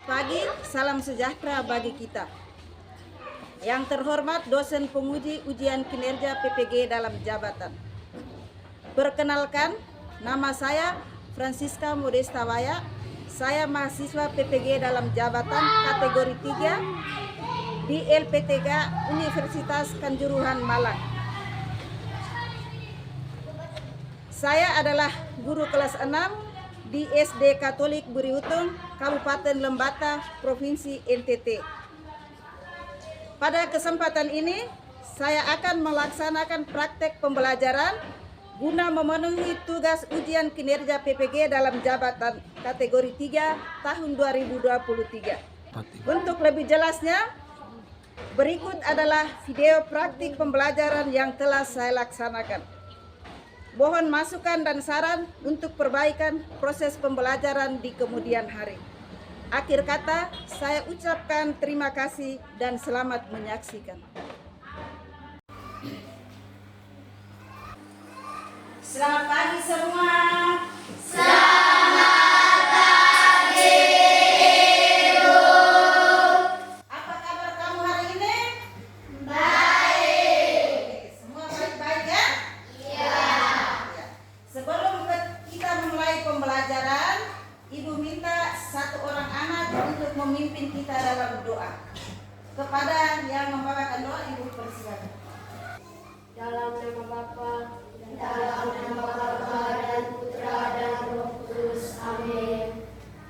Pagi, salam sejahtera bagi kita. Yang terhormat dosen penguji ujian kinerja PPG dalam jabatan. Perkenalkan, nama saya Francisca Modesta Waya. Saya mahasiswa PPG dalam jabatan kategori 3 di LP3 Universitas Kanjuruhan Malang. Saya adalah guru kelas 6 di SD Katolik Buriutung, Kabupaten Lembata, Provinsi NTT. Pada kesempatan ini, saya akan melaksanakan praktek pembelajaran guna memenuhi tugas ujian kinerja PPG dalam jabatan kategori 3 tahun 2023. Untuk lebih jelasnya, berikut adalah video praktik pembelajaran yang telah saya laksanakan. Mohon masukan dan saran untuk perbaikan proses pembelajaran di kemudian hari. Akhir kata, saya ucapkan terima kasih dan selamat menyaksikan. Selamat pagi semua. Selamat pagi, Ibu. Apa kabar kamu hari ini? Baik. Semua baik-baik ya? Iya. Sebelum kita memulai pembelajaran, Ibu minta satu orang anak untuk memimpin kita dalam doa. Kepada yang membawakan doa, Ibu persilakan. Dalam nama Bapa Dan Putra dan Roh Kudus. Amin.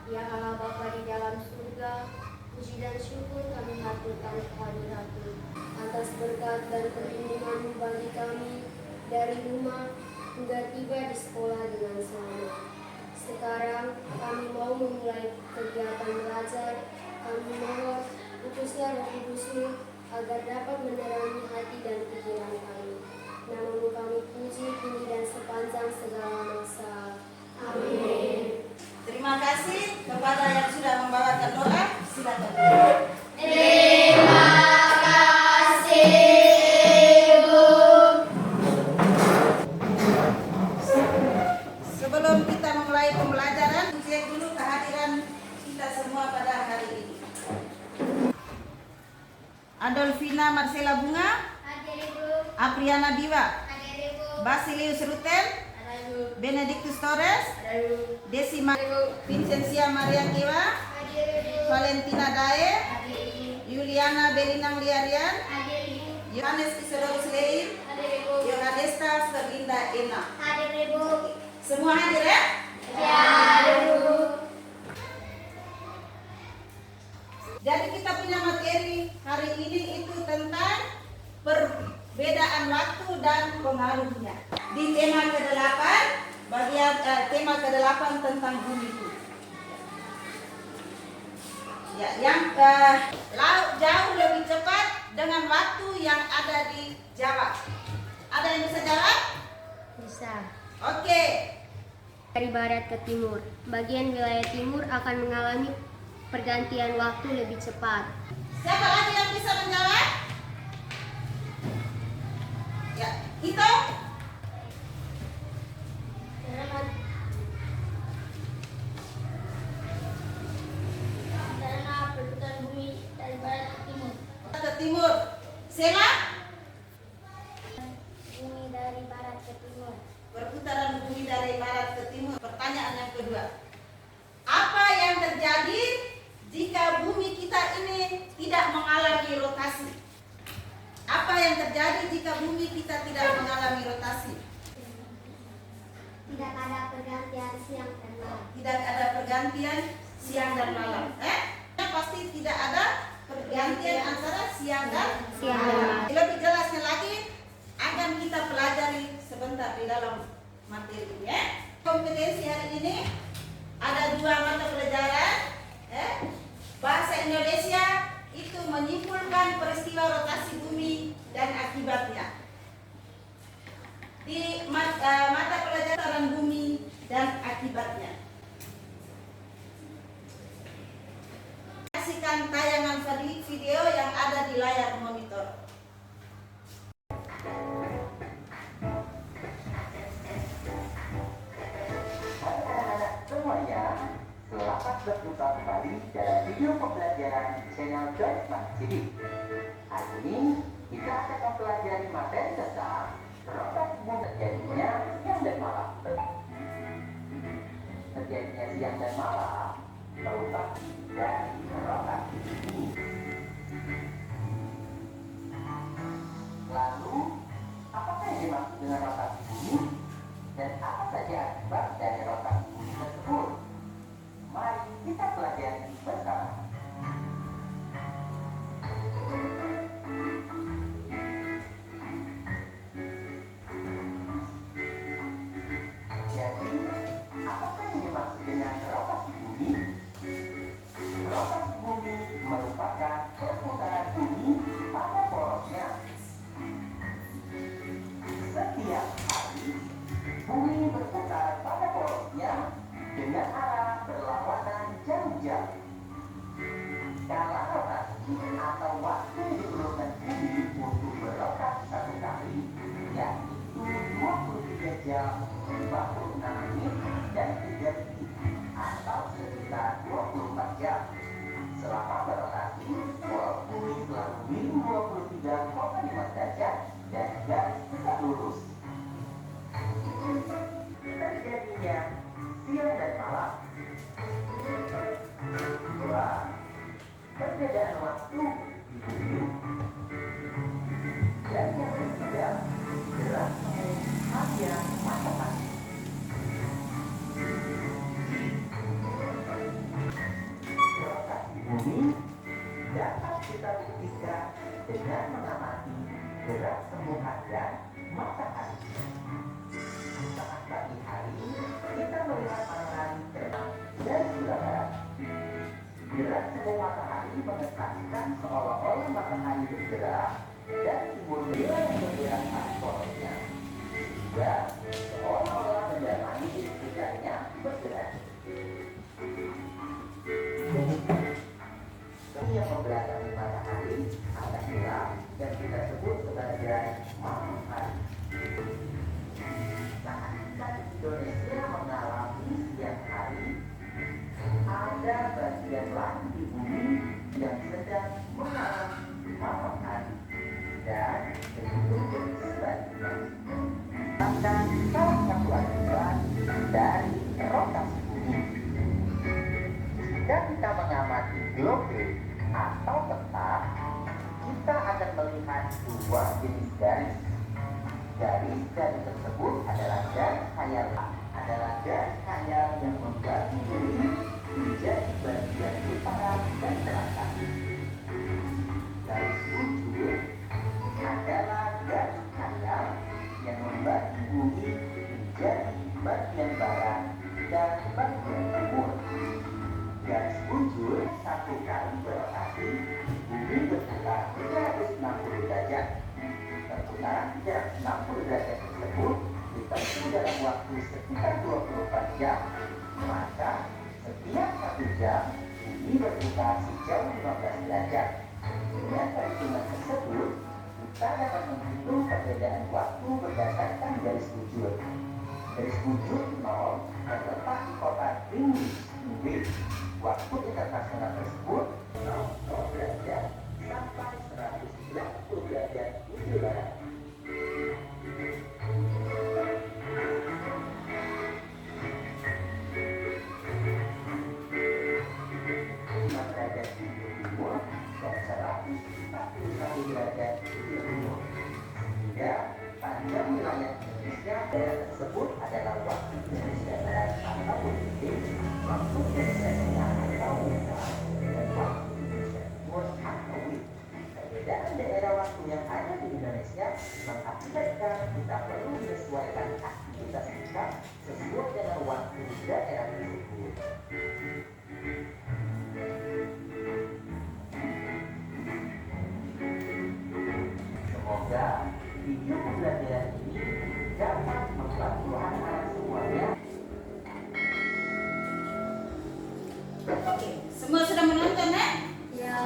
Ya Allah Bapa di dalam surga, puji dan syukur kami haturkan kehadirat-Mu atas berkat dan perlindungan-Mu bagi kami dari rumah hingga tiba di sekolah dengan selamat. Sekarang kami mau memulai kegiatan belajar. Kami mohon utusnya Roh Kudus-Mu agar dapat menerangi hati dan pikiran kami. Nama-Mu kami puji kini dan sepanjang segala masa. Amin. Terima kasih kepada yang sudah membawakan doa. Silakan. Terima kasih, Ibu. Sebelum kita memulai pembelajaran, cek dulu kehadiran kita semua pada hari ini. Adolfina Marcela Bunga, Hadir, Ibu. Apriana Diva, Hadir, Ibu. Basilius Ruten, Benedictus Torres, Desi Vincentia Maria Kiwa, Hadir, Ibu. Valentina Dae, Hadir, Ibu. Yuliana Belinang Liarian, Hadir, Ibu. Yohanes Isidorus Leir, Hadir, Ibu. Yohanesta Ferdinda Ena. Hadir, Ibu. Semua hadir ya? Ya, Ibu. Jadi kita punya materi hari ini itu tentang perbedaan waktu dan pengaruhnya. Di tema ke-8, bagian tema ke-8 tentang bumi itu. Ya, yang jauh lebih cepat dengan waktu yang ada di Jawa. Ada yang bisa jawab? Bisa. Oke. Dari barat ke timur, bagian wilayah timur akan mengalami pergantian waktu lebih cepat. Siapa lagi yang bisa menjawab? Ya, itu. Karena perputaran bumi dari barat ke timur. Ke timur. Sela? Bumi dari barat ke timur. Perputaran bumi dari barat ke timur. Pertanyaan yang kedua. Apa yang terjadi jika bumi kita ini tidak mengalami rotasi? Apa yang terjadi jika bumi kita tidak mengalami rotasi? Tidak ada pergantian siang dan malam. Tidak ada pergantian siang dan malam. Pasti tidak ada pergantian antara siang dan malam. Lebih jelasnya lagi akan kita pelajari sebentar di dalam materi ini. Kompetensi hari ini ada 2 mata pelajaran. Bahasa Indonesia itu menyimpulkan peristiwa rotasi bumi dan akibatnya. Di mata pelajaran bumi dan akibatnya. Saksikan tayangan video yang ada di layar monitor. Semuanya, selamat berjumpa kembali dalam video pembelajaran channel Joyce TV. Hari ini kita akan mempelajari materi tentang rotan terjadinya siang dan malam. Terjadinya siang dan malam merupakan dari rotasi bumi. Lalu, apakah yang dimaksud dengan rotasi bumi? Dan apa saja akibat dari rotasi bumi tersebut? Mari kita pelajari bersama. Jadi, apakah yang dimaksud dengan rotasi bumi? Rotasi bumi merupakan perputaran bumi pada porosnya. Setiap hari, bumi berputar pada porosnya dengan arah berlawanan jam-jam. Kala rotasi atau waktu yang diperlukan bumi untuk berotak satu kali, yaitu 23 jam, 46 menit, dan 3 detik, atau sekitar 24 jam. Selama berotasi, poros bumi selalu miring 23,5 derajat dan garis tegak lurus. Terjadinya siang dan malam. Kedua, perbedaan waktu di bumi. Dan yang ketiga, gerak semu harian matahari. Rotasi bumi dapat kita buktikan dengan mengamati gerak semu harian matahari. Saat pagi hari, kita melihat matahari terbang dari sebelah barat. Gerak semu matahari mengesankan seolah-olah matahari bergerak dan timbul bila yang bergerak pada porosnya, sehingga seolah-olah benda lain di sekitarnya bergerak. Yang membelakangi matahari akan gelap dan kita sebut sebagai malam hari. Saat kita di Indonesia mengalami siang hari, ada bagian lain di bumi yang sedang mengalami malam hari, dan begitu sebaliknya. Akan salah satu akibat dari rotasi bumi. Jika kita mengamati globe atau peta, kita akan melihat dua jenis garis. Garis tersebut adalah garis khayal, yang membagi bumi menjadi bagian utara dan selatan. Garis bujur adalah garis khayal yang membagi bumi menjadi bagian barat dan bagian timur. Garis bujur satu kali berotasi, bumi berputar 360 derajat. Perputaran 360 derajat tersebut ditempuh dalam waktu sekitar 24 jam. Maka setiap 1 jam, bumi berputar sejauh 15 derajat. Dengan perhitungan tersebut, kita dapat menghitung perbedaan waktu berdasarkan garis bujur. Garis bujur 0 terletak di kota Greenwich, Inggris. Waktu internasional tersebut 0 derajat sampai 190 derajat bujur barat. Derajat bujur timur dan 141 derajat bujur timur. Sehingga panjang wilayah Indonesia tersebut adalah waktu Indonesia Barat atau Inggris, waktu Indonesia Tengah atau West, dan waktu Indonesia Timur atau West. Perbedaan daerah waktu yang ada di Indonesia mengakibatkan kita perlu menyesuaikan aktivitas kita sesuai dengan waktu daerah tersebut. Semoga video pembelajaran ini dapat membantu anak-anak semuanya. Oke, semua sudah menonton ya? Ya.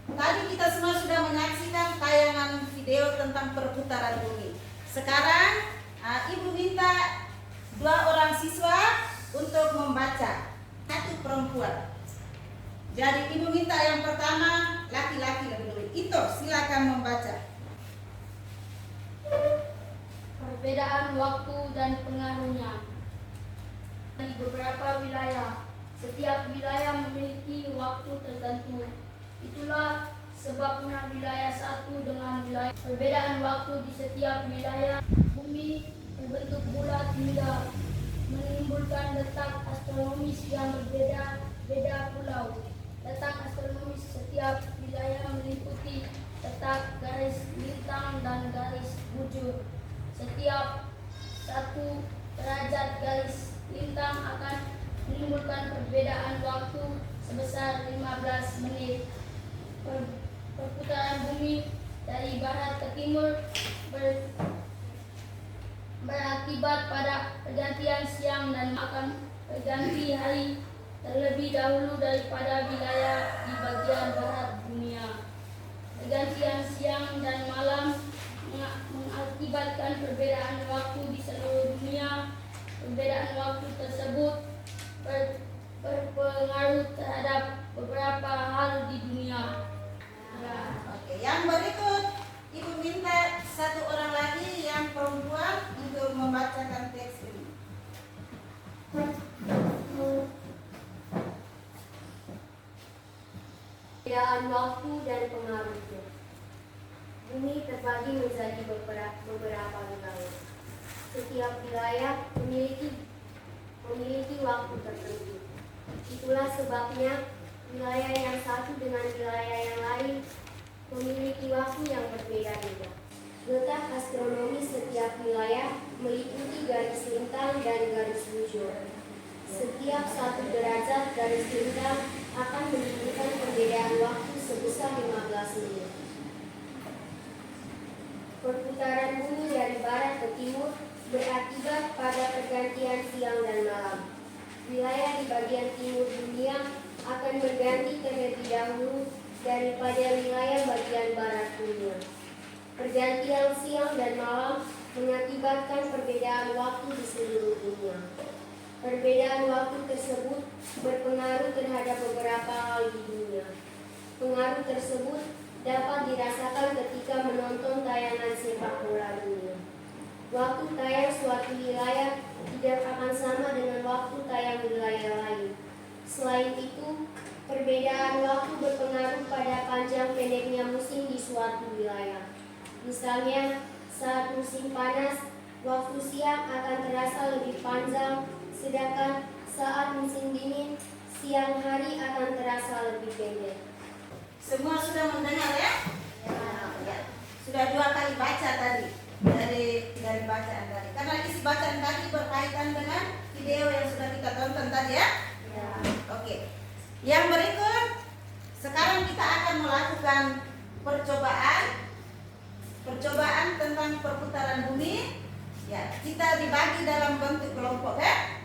Tadi kita semua sudah menyaksikan tayangan video tentang perputaran bumi. Sekarang Ibu minta 2 orang siswa untuk membaca. satu perempuan. Jadi ibu minta yang pertama laki-laki lebih dulu. Itu silakan membaca. Perbedaan waktu dan pengaruhnya. Di beberapa wilayah, setiap wilayah memiliki waktu tertentu. Itulah sebabnya wilayah satu dengan wilayah. Perbedaan waktu di setiap wilayah. Bumi berbentuk bulat hingga menimbulkan letak astronomis yang berbeda-beda pulau. Letak astronomis setiap wilayah meliputi letak garis lintang dan garis bujur. Setiap satu derajat garis lintang akan menimbulkan perbedaan waktu sebesar 15 menit. Perputaran bumi dari barat ke timur berakibat pada pergantian siang dan akan berganti hari terlebih dahulu daripada wilayah di bagian barat dunia. Pergantian siang dan malam mengakibatkan perbedaan waktu di seluruh dunia. Perbedaan waktu tersebut berpengaruh terhadap beberapa hal di dunia. Oke, yang berikut ibu minta satu orang lagi yang perempuan untuk membacakan teks ini. Perbedaan waktu dan pengaruhnya. Bumi terbagi menjadi beberapa wilayah. Setiap wilayah memiliki waktu tertentu. Itulah sebabnya wilayah yang satu dengan wilayah yang lain memiliki waktu yang berbeda-beda. Letak astronomis setiap wilayah meliputi garis lintang dan garis bujur. Setiap satu derajat garis lintang akan menimbulkan perbedaan waktu sebesar 15 menit. Perputaran bumi dari barat ke timur berakibat pada pergantian siang dan malam. Wilayah di bagian timur dunia akan berganti terlebih dahulu daripada wilayah bagian barat dunia. Pergantian siang dan malam mengakibatkan perbedaan waktu di seluruh dunia. Perbedaan waktu tersebut berpengaruh terhadap beberapa hal di dunia. Pengaruh tersebut dapat dirasakan ketika menonton tayangan sepak bola dunia. Waktu tayang suatu wilayah tidak akan sama dengan waktu tayang wilayah lain. Selain itu, perbedaan waktu berpengaruh pada panjang pendeknya musim di suatu wilayah. Misalnya, saat musim panas, waktu siang akan terasa lebih panjang, sedangkan saat musim dingin, siang hari akan terasa lebih pendek. Semua sudah mendengar ya? Ya. Sudah 2 kali baca tadi dari bacaan tadi. Karena isi bacaan tadi berkaitan dengan video yang sudah kita tonton tadi ya? Ya. Oke. Yang berikut, sekarang kita akan melakukan percobaan tentang perputaran bumi. Ya, kita dibagi dalam bentuk kelompok ya.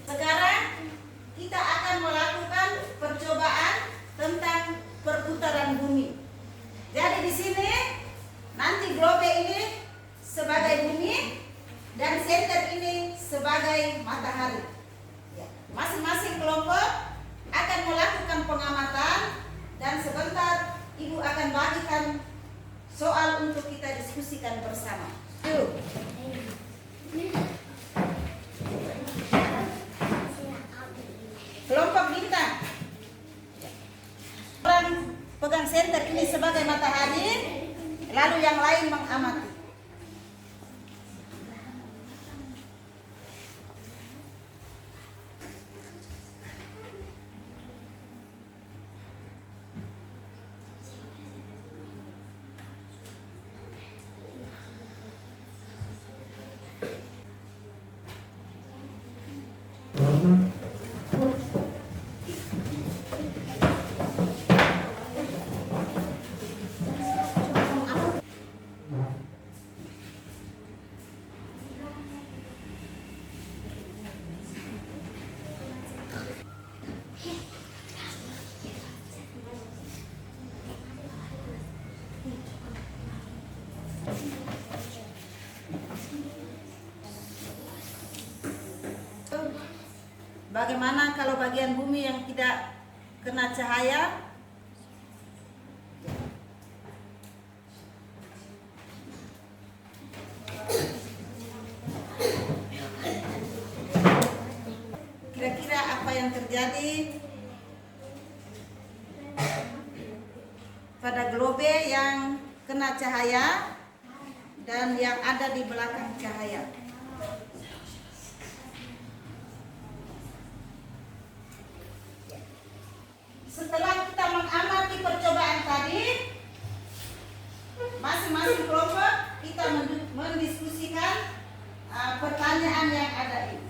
Sekarang kita akan melakukan percobaan tentang perputaran bumi. Jadi di sini nanti globe ini sebagai bumi dan senter ini sebagai matahari. Ya, masing-masing kelompok akan melakukan pengamatan dan sebentar Ibu akan bagikan soal untuk kita diskusikan bersama. Yuk. Kelompok bintang. Orang pegang senter ini sebagai matahari, lalu yang lain mengamati. Bagaimana kalau bagian bumi yang tidak kena cahaya? Kira-kira apa yang terjadi pada globe yang kena cahaya dan yang ada di belakang cahaya? Setelah kita mengamati percobaan tadi, masing-masing kelompok kita mendiskusikan pertanyaan yang ada ini.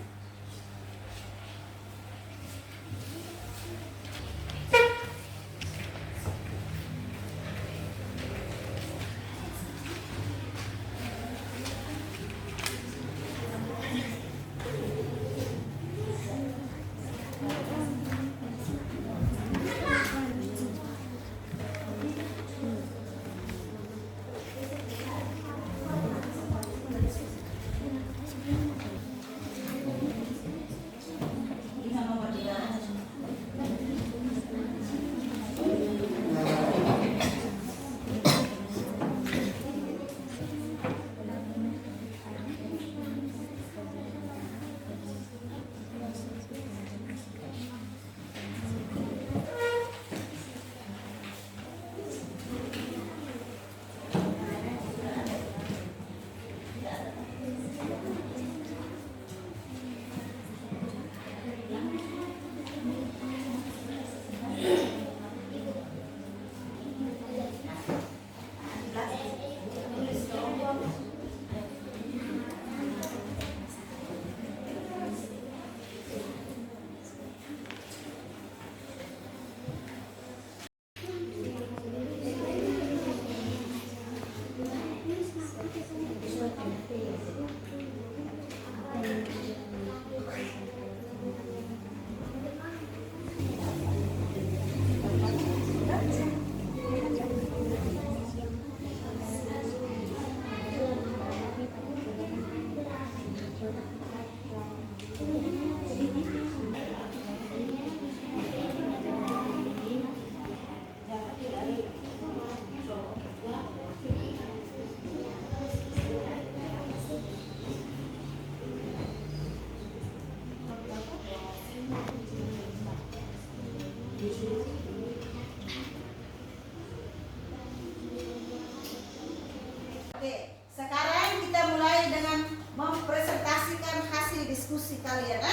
Oke, sekarang kita mulai dengan mempresentasikan hasil diskusi kalian.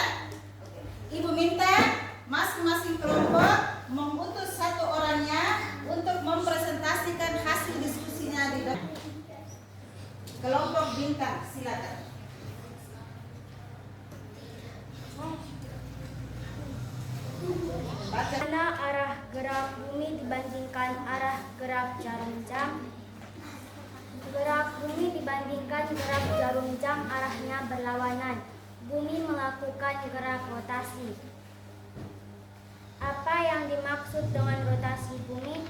Oke. Ibu minta masing-masing kelompok mengutus satu orangnya untuk mempresentasikan hasil diskusinya di dalam kelompok bintang. Silakan. Mana arah gerak bumi dibandingkan arah gerak jarum jam? Gerak bumi dibandingkan gerak jarum jam arahnya berlawanan. Bumi melakukan gerak rotasi. Apa yang dimaksud dengan rotasi bumi?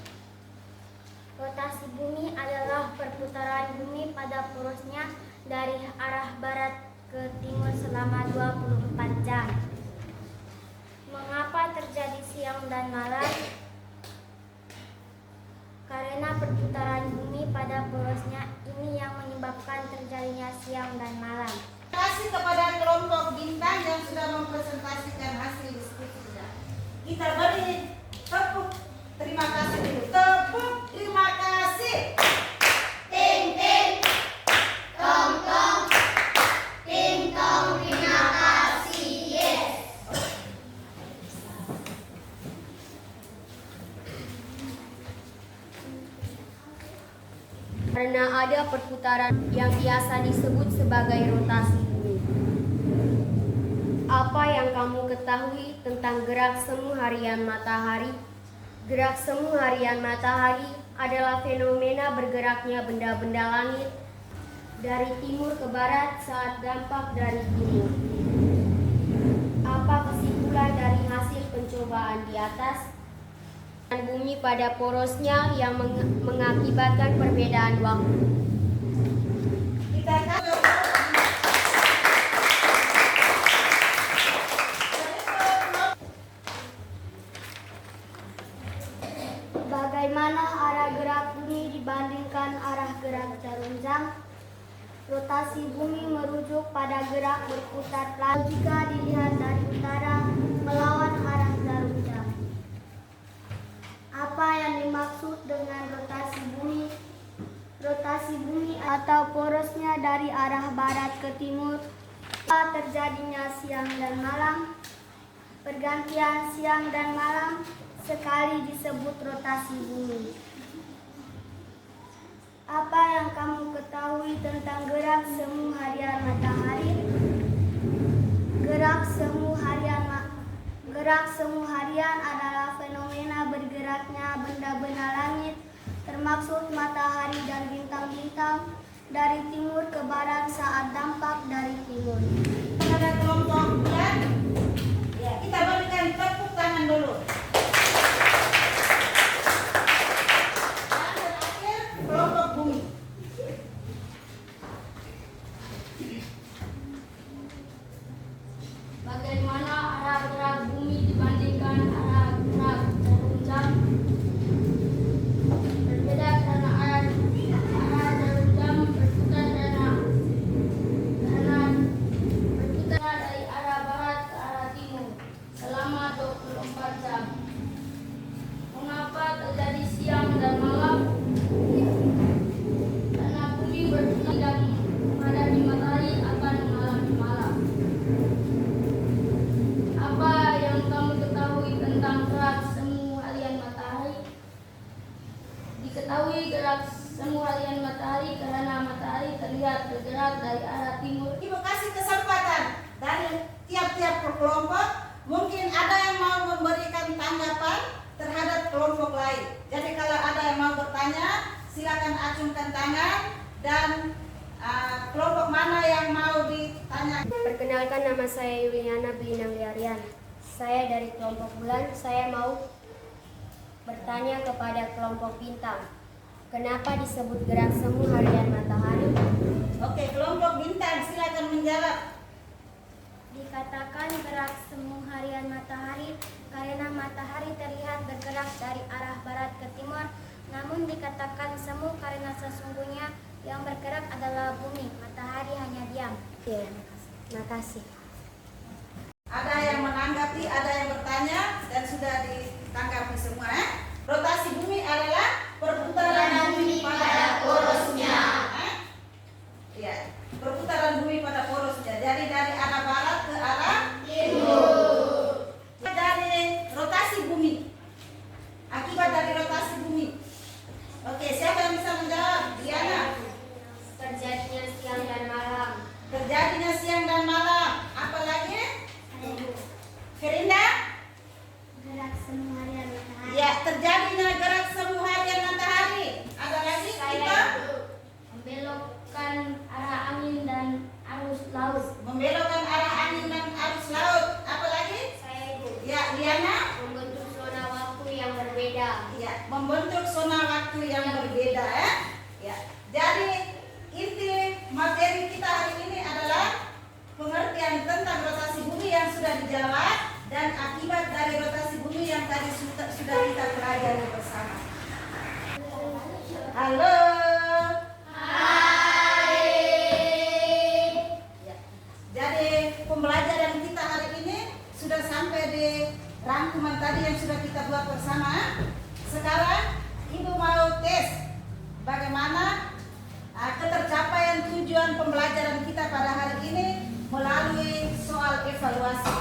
Rotasi bumi adalah perputaran bumi pada porosnya dari arah barat ke timur selama 24 jam. Mengapa terjadi siang dan malam? Karena perputaran bumi pada porosnya ini yang menyebabkan terjadinya siang dan malam. Terima kasih kepada kelompok bintang yang sudah mempresentasikan hasil diskusinya. Kita beri tepuk terima kasih dulu. Tepuk terima kasih. Ting ting, tong tong, ting tong, terima kasih. Yes. Karena ada perputaran yang biasa disebut sebagai rotasi bumi. Apa yang kamu ketahui tentang gerak semu harian matahari? Gerak semu harian matahari adalah fenomena bergeraknya benda-benda langit dari timur ke barat saat dampak dari timur. Apa kesimpulan dari hasil pencobaan di atas? Bumi pada porosnya yang mengakibatkan perbedaan waktu. Kita gerak jarum jam. Rotasi bumi merujuk pada gerak berputar planet jika dilihat dari utara melawan arah jarum jam. Apa yang dimaksud dengan rotasi bumi? Rotasi bumi atau porosnya dari arah barat ke timur, terjadinya siang dan malam. Pergantian siang dan malam sekali disebut rotasi bumi. Apa yang kamu ketahui tentang gerak semu harian matahari? Gerak semu harian adalah fenomena bergeraknya benda-benda langit, termasuk matahari dan bintang-bintang, dari timur ke barat saat dampak dari timur. Pada kelompok bulan, ya, kita berikan tepuk tangan dulu. Dan terakhir kelompok bumi. Bagaimana arah gerak bumi dibandingkan arah gerak jarum jam? Berbeda karena arah jarum jam berputar dari arah barat ke arah timur selama 24 jam. Mengapa terjadi siang dan malam? Karena bumi berputar dan menghadapi matahari akan mengalami malam. Apa yang kamu ketahui tentang gerak semu harian matahari? Diketahui gerak semu harian matahari karena matahari terlihat bergerak dari arah timur. Ibu kasih kesempatan dari tiap-tiap kelompok. Mungkin ada yang mau memberikan tanggapan terhadap kelompok lain. Jadi kalau ada yang mau bertanya, silakan acungkan tangan dan kelompok mana yang mau ditanya. Perkenalkan, nama saya Yuliana Belinang Liarian. Saya dari kelompok bulan. Saya mau bertanya kepada kelompok bintang. Kenapa disebut gerak semu harian matahari? Oke, kelompok bintang silakan menjawab. Dikatakan gerak semu harian matahari karena matahari terlihat bergerak dari arah barat ke timur. Namun dikatakan semu karena sesungguhnya yang bergerak adalah bumi, matahari hanya diam. Ya, makasih. Ada yang menanggapi, ada yang bertanya, dan sudah ditanggapi semua. Rotasi bumi adalah perputaran bumi pada porosnya. Ya, perputaran bumi pada porosnya. Jadi dari arah barat ke arah timur. Dari rotasi bumi. Akibat dari rotasi bumi. Oke, siapa yang bisa menjawab? Diana. Terjadinya siang dan malam. Terjadinya siang dan malam. Apalagi? Ferinda? Gerak semu harian matahari. Ya, terjadinya gerak semu harian matahari. Ada lagi kita? Membelokkan arah angin dan arus laut. Membelokkan arah angin dan arus laut. Apalagi? Ya, Diana? Membentuk zona waktu yang berbeda. Ya, membentuk zona waktu yang berbeda ya. Ya. Jadi inti materi kita hari ini adalah pengertian tentang rotasi bumi yang sudah dijawab dan akibat dari rotasi bumi yang tadi sudah kita pelajari bersama. Halo. Hai. Ya. Jadi pembelajaran kita hari ini sudah sampai di rangkuman tadi yang sudah kita buat bersama. Sekarang Ibu mau tes bagaimana ketercapaian tujuan pembelajaran kita pada hari ini melalui soal evaluasi.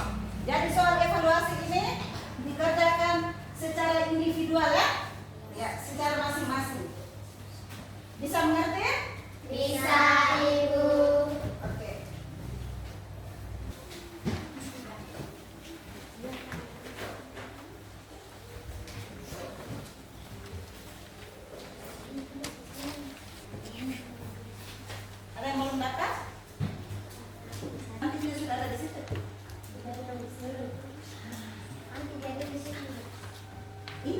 Jadi soal evaluasi ini dikerjakan secara individual ya, ya secara masing-masing. Bisa mengerti? Bisa, Ibu. Oke. Ada yang mau mendaftar? Nanti dia sudah ada di situ. Nanti jadi di sini. Ih,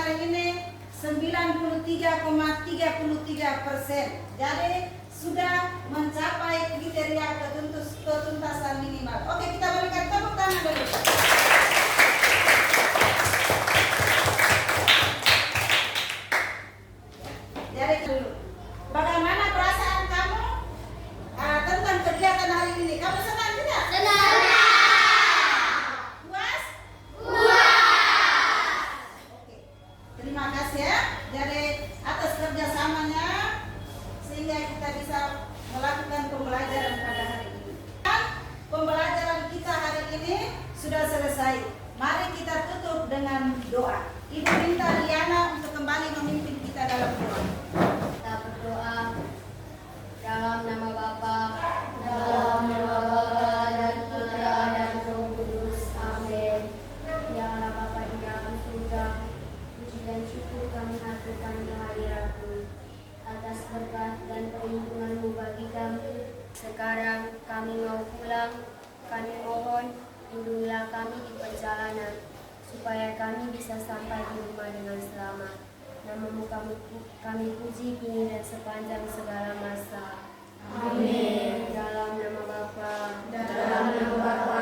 hari ini 93,33%. Jadi sudah mencapai kriteria ketuntasan minimal. Oke, kita berikan tepuk tangan dulu. Jadi dulu, bagaimana perasaan kamu tentang kegiatan hari ini? Kamu senang tidak? Senang. Puas? Oke, terima kasih ya. Jadi atas kerjasamanya sehingga kita bisa melakukan pembelajaran pada hari ini. Dan pembelajaran kita hari ini sudah selesai. Mari kita tutup dengan doa. Ibu minta Riana untuk kembali memimpin kita dalam doa. Kita berdoa dalam nama Bapa, Dalam nama Bapa dan Putra dan Roh Kudus. Amin. Ya Allah Bapa di dalam surga, puji dan syukur kami haturkan kehadirat-Mu atas berkat dan perlindungan-Mu bagi kami. Sekarang kami mau pulang, kami mohon lindungilah kami di perjalanan, supaya kami bisa sampai di rumah dengan selamat. Namamu kami puji kini dan sepanjang segala masa. Amin. Dalam nama Bapa, Dalam nama Bapa